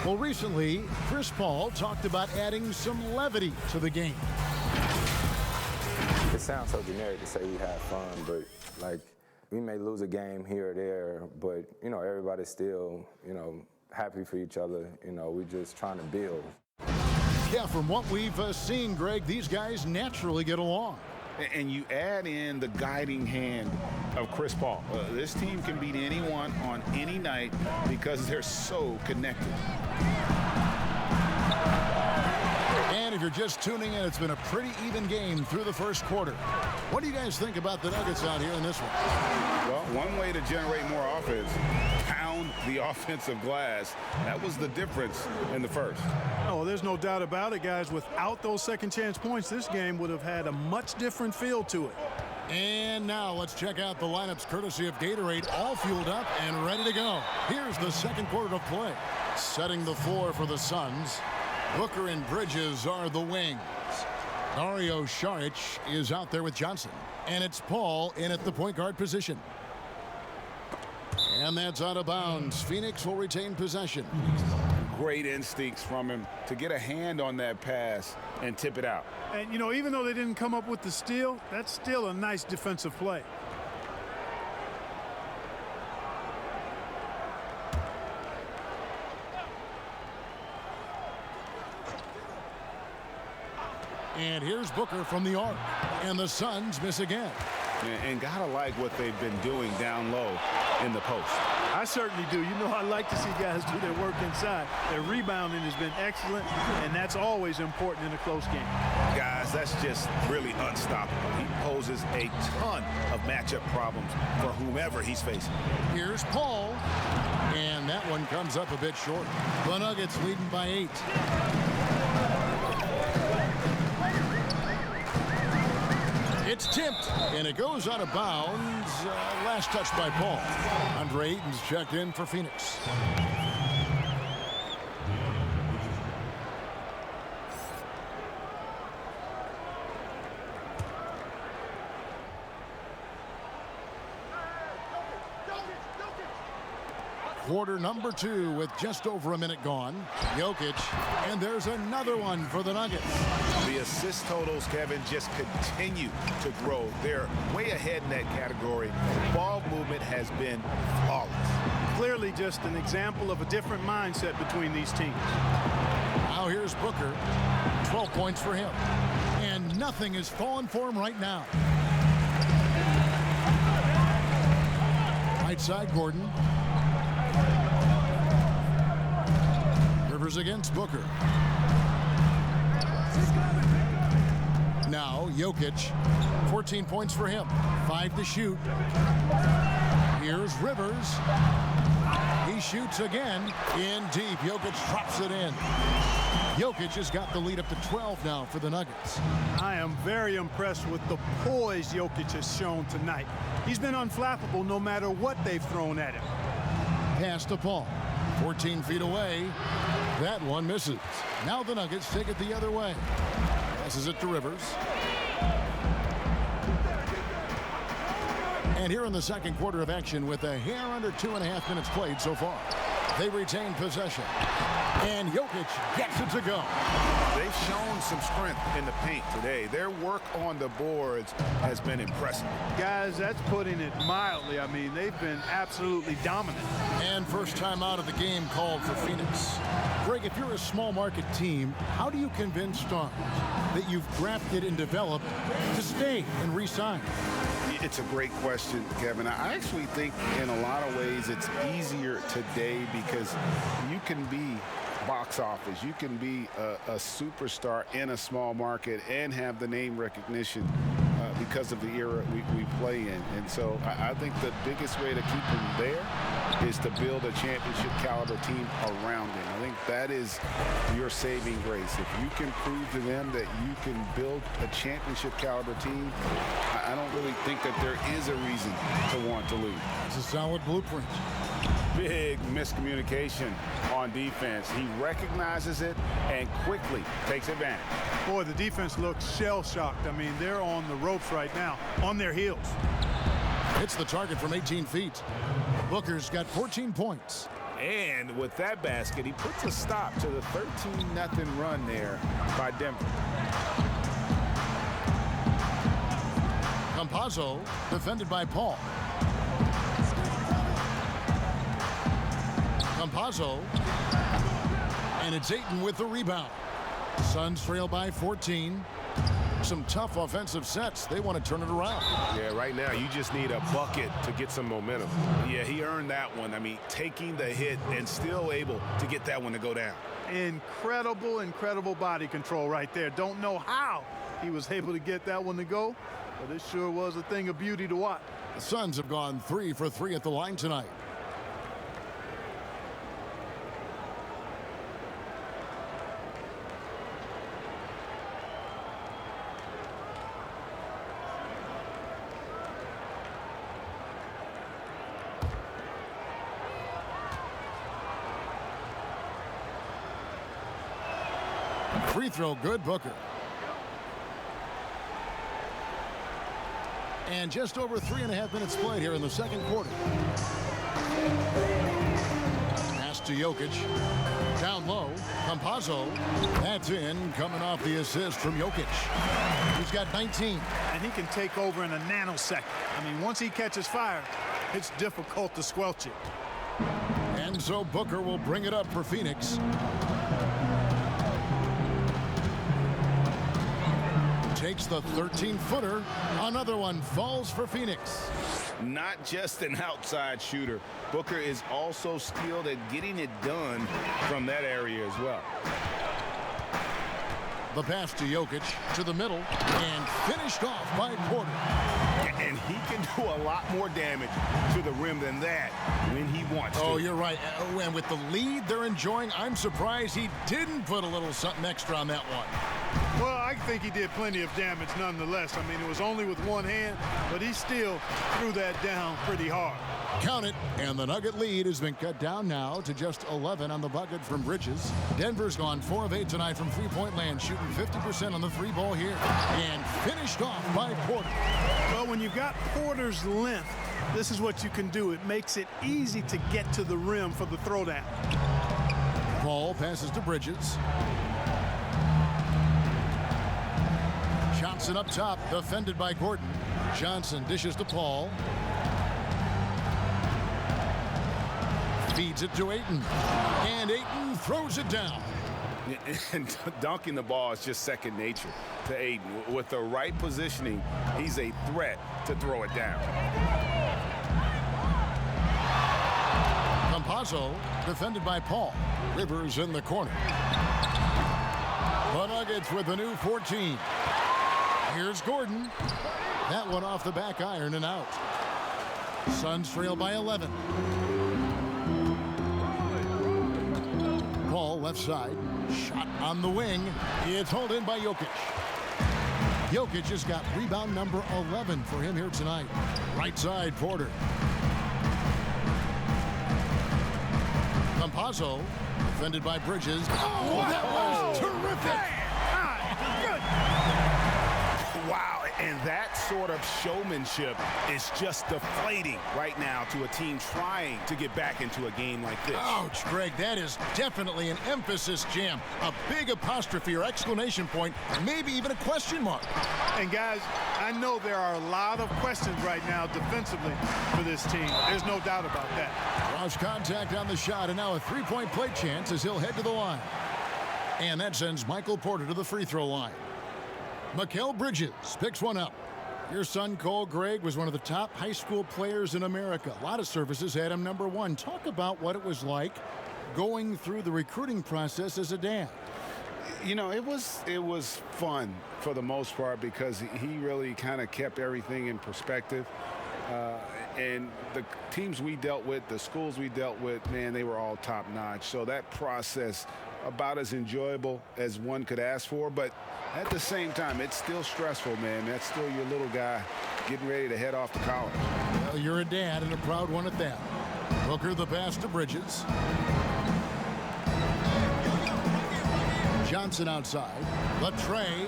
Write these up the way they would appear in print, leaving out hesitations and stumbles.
Well, recently, Chris Paul talked about adding some levity to the game. It sounds so generic to say we have fun, but like we may lose a game here or there, but everybody's still, happy for each other. We're just trying to build. Yeah, from what we've seen, Greg, these guys naturally get along. And you add in the guiding hand of Chris Paul. This team can beat anyone on any night because they're so connected. And if you're just tuning in, it's been a pretty even game through the first quarter. What do you guys think about the Nuggets out here in this one? Well, one way to generate more offense, pound the offensive glass. That was the difference in the first. Oh, there's no doubt about it, guys. Without those second chance points, this game would have had a much different feel to it. And now let's check out the lineups courtesy of Gatorade, all fueled up and ready to go. Here's the second quarter of play. Setting the floor for the Suns. Booker and Bridges are the wings. Dario Saric is out there with Johnson. And it's Paul in at the point guard position. And that's out of bounds. Phoenix will retain possession. Great instincts from him to get a hand on that pass and tip it out. And, even though they didn't come up with the steal, that's still a nice defensive play. And here's Booker from the arc. And the Suns miss again. And gotta like what they've been doing down low in the post. I certainly do. I like to see guys do their work inside. Their rebounding has been excellent, and that's always important in a close game. Guys, that's just really unstoppable. He poses a ton of matchup problems for whomever he's facing. Here's Paul. And that one comes up a bit short. The Nuggets leading by 8. It's tipped, and it goes out of bounds. Last touch by Paul. Andre Ayton's checked in for Phoenix. Quarter number 2 with just over a minute gone. Jokic, and there's another one for the Nuggets. The assist totals, Kevin, just continue to grow. They're way ahead in that category. Ball movement has been flawless. Clearly just an example of a different mindset between these teams. Now here's Booker. 12 points for him. And nothing is falling for him right now. Right side, Gordon. Rivers against Booker. Now Jokic, 14 points for him, 5 to shoot. Here's Rivers. He shoots again, in deep. Jokic drops it in. Jokic has got the lead up to 12 now for the Nuggets. I am very impressed with the poise Jokic has shown tonight. He's been unflappable no matter what they've thrown at him. Pass to Paul, 14 feet away. That one misses. Now the Nuggets take it the other way. Passes it to Rivers. And here in the second quarter of action with a hair under 2.5 minutes played so far. They retain possession. And Jokic gets it to go. They've shown some strength in the paint today. Their work on the boards has been impressive. Guys, that's putting it mildly. I mean, they've been absolutely dominant. And first time out of the game called for Phoenix. Greg, if you're a small market team, how do you convince stars that you've drafted and developed to stay and re-sign? It's a great question, Kevin. I actually think in a lot of ways it's easier today because you can be box office. You can be a superstar in a small market and have the name recognition because of the era we play in. And so I think the biggest way to keep him there is to build a championship caliber team around him. I think that is your saving grace. If you can prove to them that you can build a championship caliber team, I don't really think that there is a reason to want to lose. It's a solid blueprint. Big miscommunication on defense. He recognizes it and quickly takes advantage. Boy, the defense looks shell-shocked. I mean, they're on the ropes right now, on their heels. Hits the target from 18 feet. Booker's got 14 points. And with that basket, he puts a stop to the 13-0 run there by Denver. Campazzo, defended by Paul. Campazzo, and it's Ayton with the rebound. Suns trail by 14. Some tough offensive sets. They want to turn it around. Yeah, right now you just need a bucket to get some momentum. Yeah, he earned that one. I mean, taking the hit and still able to get that one to go down. Incredible body control right there. Don't know how he was able to get that one to go, but it sure was a thing of beauty to watch. The Suns have gone 3 for 3 at the line tonight. Free throw good, Booker. And just over 3.5 minutes played here in the second quarter. Pass to Jokic. Down low, Campazzo. That's in, coming off the assist from Jokic. He's got 19. And he can take over in a nanosecond. I mean, once he catches fire, it's difficult to squelch it. And so Booker will bring it up for Phoenix. Takes the 13-footer. Another one falls for Phoenix. Not just an outside shooter. Booker is also skilled at getting it done from that area as well. The pass to Jokic to the middle and finished off by Porter. And he can do a lot more damage to the rim than that when he wants to. Oh, you're right. And with the lead they're enjoying, I'm surprised he didn't put a little something extra on that one. Well, I think he did plenty of damage nonetheless. I mean, it was only with one hand, but he still threw that down pretty hard. Count it, and the Nugget lead has been cut down now to just 11 on the bucket from Bridges. Denver's gone 4 of 8 tonight from three-point land, shooting 50% on the three ball here, and finished off by Porter. Well, when you've got Porter's length, this is what you can do. It makes it easy to get to the rim for the throwdown. Paul passes to Bridges. Johnson up top, defended by Gordon. Johnson dishes to Paul. Feeds it to Ayton. And Ayton throws it down. And dunking the ball is just second nature to Ayton. With the right positioning, he's a threat to throw it down. Campazzo, defended by Paul. Rivers in the corner. The Nuggets with the new 14. Here's Gordon. That one off the back iron and out. Suns trail by 11. Paul left side. Shot on the wing. It's hauled in by Jokic. Jokic just got rebound number 11 for him here tonight. Right side, Porter. Campazzo, defended by Bridges. Oh, that was terrific. Wow, and that sort of showmanship is just deflating right now to a team trying to get back into a game like this. Ouch, Greg, that is definitely an emphasis jam. A big apostrophe or exclamation point, maybe even a question mark. And guys, I know there are a lot of questions right now defensively for this team. There's no doubt about that. Cross contact on the shot, and now a three-point play chance as he'll head to the line. And that sends Michael Porter to the free throw line. Mikal Bridges picks one up. Your son, Cole Gregg, was one of the top high school players in America. A lot of services had him number 1. Talk about what it was like going through the recruiting process as a dad. You know, it was fun for the most part because he really kind of kept everything in perspective. And the teams we dealt with, the schools we dealt with, man, they were all top-notch. So that process, about as enjoyable as one could ask for. But at the same time, it's still stressful, man. That's still your little guy getting ready to head off to college. Well, you're a dad and a proud one at that. Booker the pass to Bridges. Johnson outside. Latrey.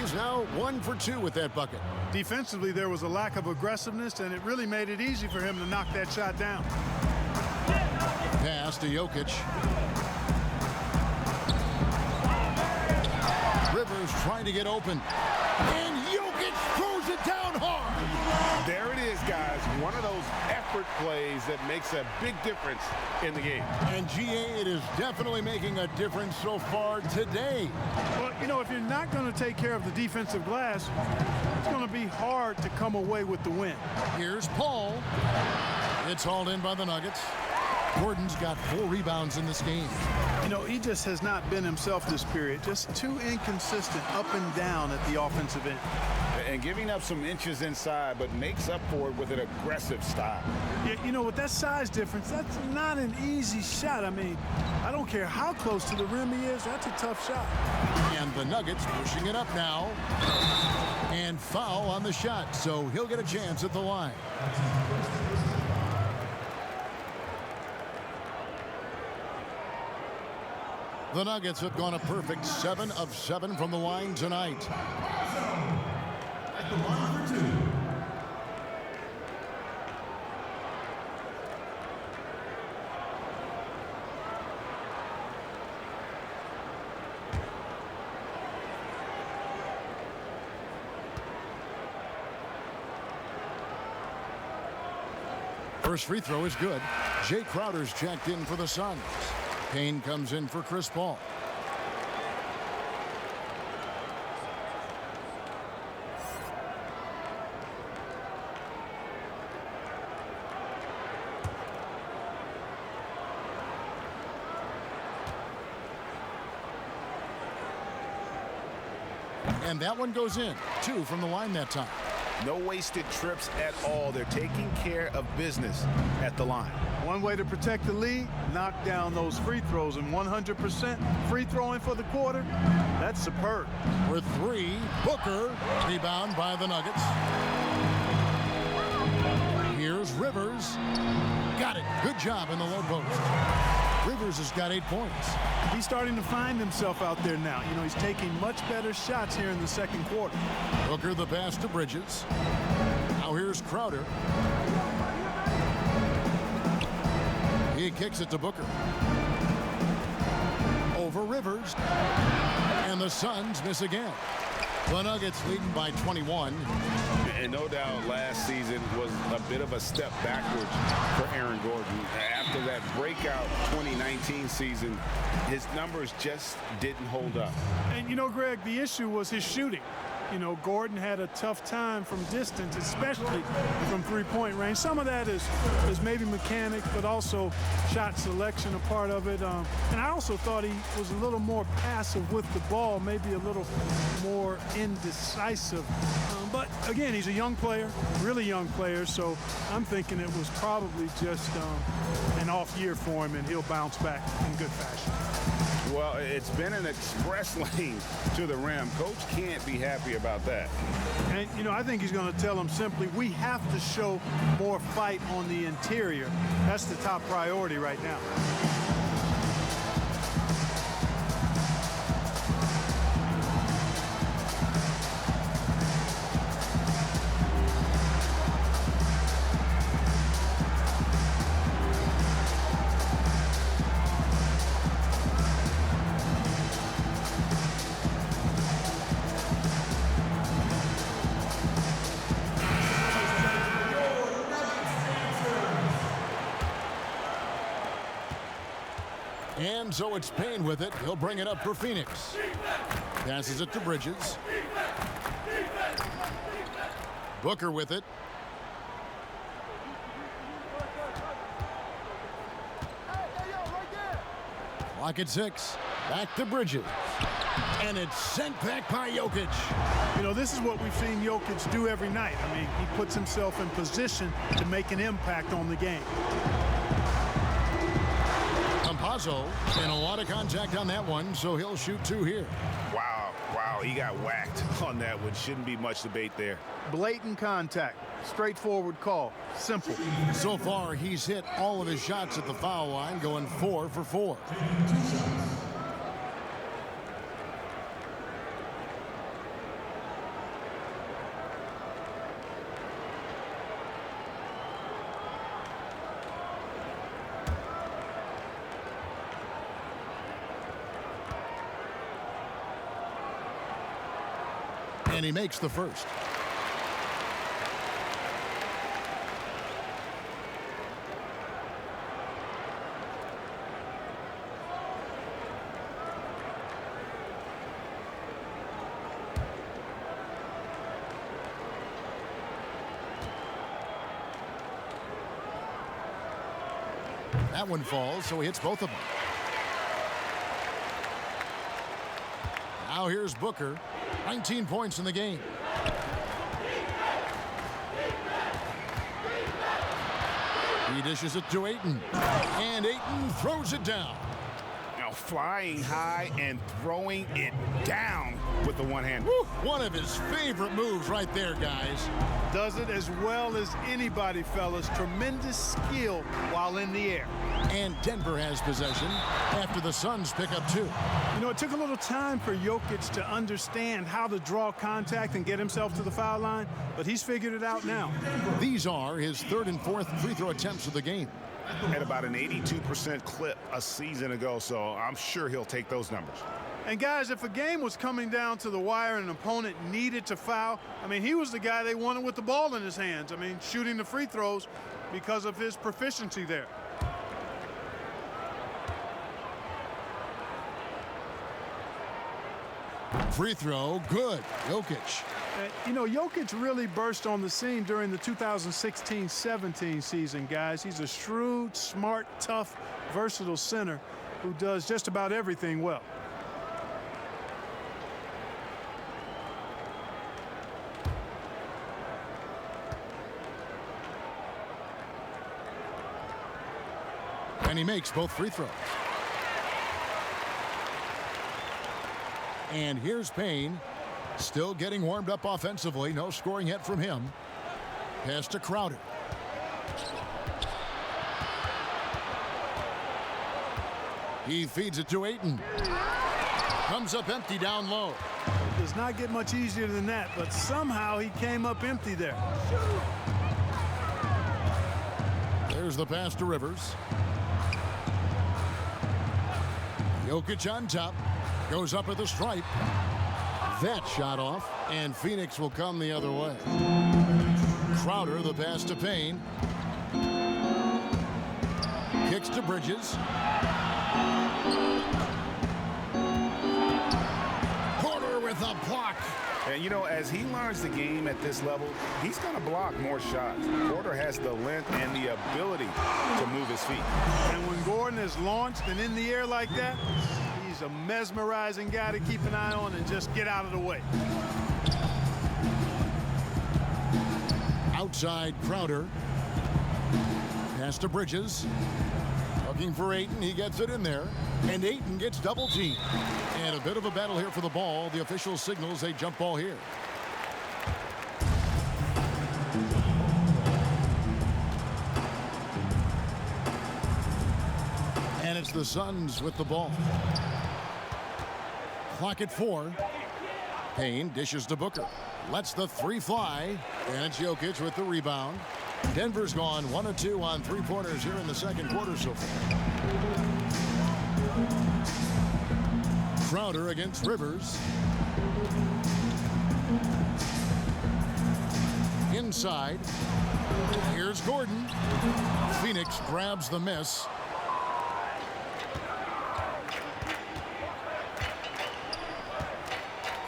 He's now 1 for 2 with that bucket. Defensively, there was a lack of aggressiveness, and it really made it easy for him to knock that shot down. Pass to Jokic. Rivers trying to get open. And Jokic throws it down hard. There it is, guys. One of those effort plays that makes a big difference in the game. And GA, it is definitely making a difference so far today. Well, you know, if you're not going to take care of the defensive glass, it's going to be hard to come away with the win. Here's Paul. It's hauled in by the Nuggets. Gordon's got 4 rebounds in this game. You know, he just has not been himself this period. Just too inconsistent up and down at the offensive end. And giving up some inches inside, but makes up for it with an aggressive style. Yeah, you know, with that size difference, that's not an easy shot. I mean, I don't care how close to the rim he is. That's a tough shot. And the Nuggets pushing it up now. And foul on the shot, so he'll get a chance at the line. The Nuggets have gone a perfect 7 of 7 from the line tonight. At the line for 2. First free throw is good. Jay Crowder's checked in for the Suns. Payne comes in for Chris Paul. And that one goes in. 2 from the line that time. No wasted trips at all. They're taking care of business at the line. One way to protect the lead, knock down those free throws, and 100% free throwing for the quarter, that's superb. For 3, Booker, rebound by the Nuggets. Here's Rivers. Got it. Good job in the low post. Rivers has got 8 points. He's starting to find himself out there now. You know, he's taking much better shots here in the second quarter. Booker the pass to Bridges. Now here's Crowder. He kicks it to Booker. Over Rivers. And the Suns miss again. The Nuggets leading by 21. And no doubt last season was a bit of a step backwards for Aaron Gordon. After that breakout 2019 season, his numbers just didn't hold up. And, you know, Greg, the issue was his shooting. You know, Gordon had a tough time from distance, especially from three-point range. Some of that is maybe mechanics, but also shot selection a part of it. And I also thought he was a little more passive with the ball, maybe a little more indecisive. But, again, he's a young player, really young player, so I'm thinking it was probably just an off year for him, and he'll bounce back in good fashion. Well, it's been an express lane to the rim. Coach can't be happy about that. And, you know, I think he's going to tell them simply, we have to show more fight on the interior. That's the top priority right now. And so it's Payne with it. He'll bring it up for Phoenix. Passes it to Bridges. Booker with it. Clock at 6. Back to Bridges. And it's sent back by Jokic. You know, this is what we've seen Jokic do every night. I mean, he puts himself in position to make an impact on the game. Campazzo, and a lot of contact on that one, so he'll shoot 2 here. Wow, he got whacked on that one. Shouldn't be much debate there. Blatant contact, straightforward call, simple. So far, he's hit all of his shots at the foul line, going 4 for 4. And he makes the first. That one falls, so he hits both of them. Now here's Booker. 19 points in the game. He dishes it to Ayton. And Ayton throws it down. Now flying high and throwing it down with the one hand. Woo, one of his favorite moves right there, guys. Does it as well as anybody, fellas. Tremendous skill while in the air. And Denver has possession after the Suns pick up 2. You know, it took a little time for Jokic to understand how to draw contact and get himself to the foul line, but he's figured it out now. These are his 3rd and 4th free throw attempts of the game. At about an 82% clip a season ago, so I'm sure he'll take those numbers. And guys, if a game was coming down to the wire and an opponent needed to foul, I mean, he was the guy they wanted with the ball in his hands. I mean, shooting the free throws because of his proficiency there. Free throw, good. Jokic. You know, Jokic really burst on the scene during the 2016-17 season, guys. He's a shrewd, smart, tough, versatile center who does just about everything well. And he makes both free throws. And here's Payne, still getting warmed up offensively. No scoring yet from him. Pass to Crowder. He feeds it to Ayton. Comes up empty down low. Does not get much easier than that, but somehow he came up empty there. There's the pass to Rivers. Jokic on top. Goes up at the stripe. That shot off, and Phoenix will come the other way. Crowder, the pass to Payne. Kicks to Bridges. Porter with a block. And, you know, as he learns the game at this level, he's going to block more shots. Porter has the length and the ability to move his feet. And when Gordon is launched and in the air like that, he's a mesmerizing guy to keep an eye on and just get out of the way. Outside Crowder. Pass to Bridges. Looking for Ayton. He gets it in there. And Ayton gets double teamed. And a bit of a battle here for the ball. The official signals a jump ball here. And it's the Suns with the ball. Clock at 4. Payne dishes to Booker. Lets the 3 fly. And it's Jokic with the rebound. Denver's gone 1 of 2 on 3-pointers here in the second quarter so far. Crowder against Rivers. Inside. Here's Gordon. Phoenix grabs the miss.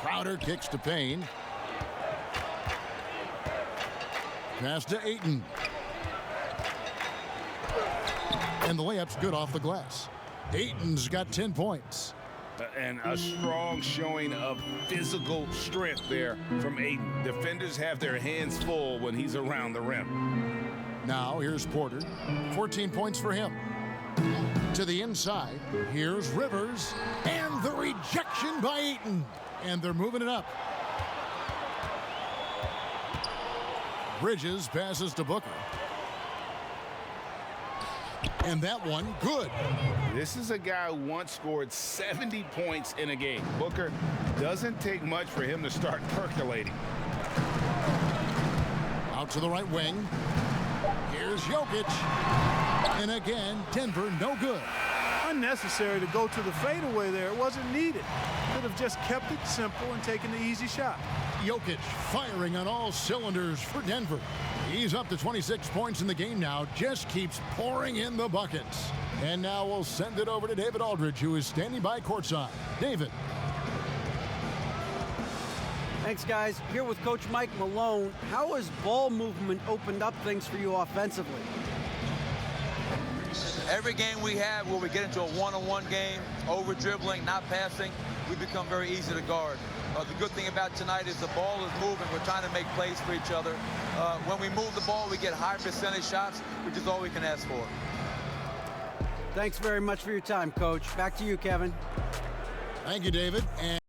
Crowder kicks to Payne. Pass to Ayton. And the layup's good off the glass. Ayton's got 10 points. And a strong showing of physical strength there from Ayton. Defenders have their hands full when he's around the rim. Now here's Porter. 14 points for him. To the inside. Here's Rivers. And the rejection by Ayton. And they're moving it up. Bridges passes to Booker. And that one, good. This is a guy who once scored 70 points in a game. Booker, doesn't take much for him to start percolating. Out to the right wing. Here's Jokic. And again, Denver no good. Unnecessary to go to the fadeaway there. It wasn't needed. Could have just kept it simple and taken the easy shot. Jokic firing on all cylinders for Denver. He's up to 26 points in the game now, just keeps pouring in the buckets. And now we'll send it over to David Aldridge, who is standing by courtside. David. Thanks, guys. Here with Coach Mike Malone. How has ball movement opened up things for you offensively? Every game we have where we get into a one-on-one game, over-dribbling, not passing, we become very easy to guard. The good thing about tonight is the ball is moving. We're trying to make plays for each other. When we move the ball, we get high percentage shots, which is all we can ask for. Thanks very much for your time, Coach. Back to you, Kevin. Thank you, David. And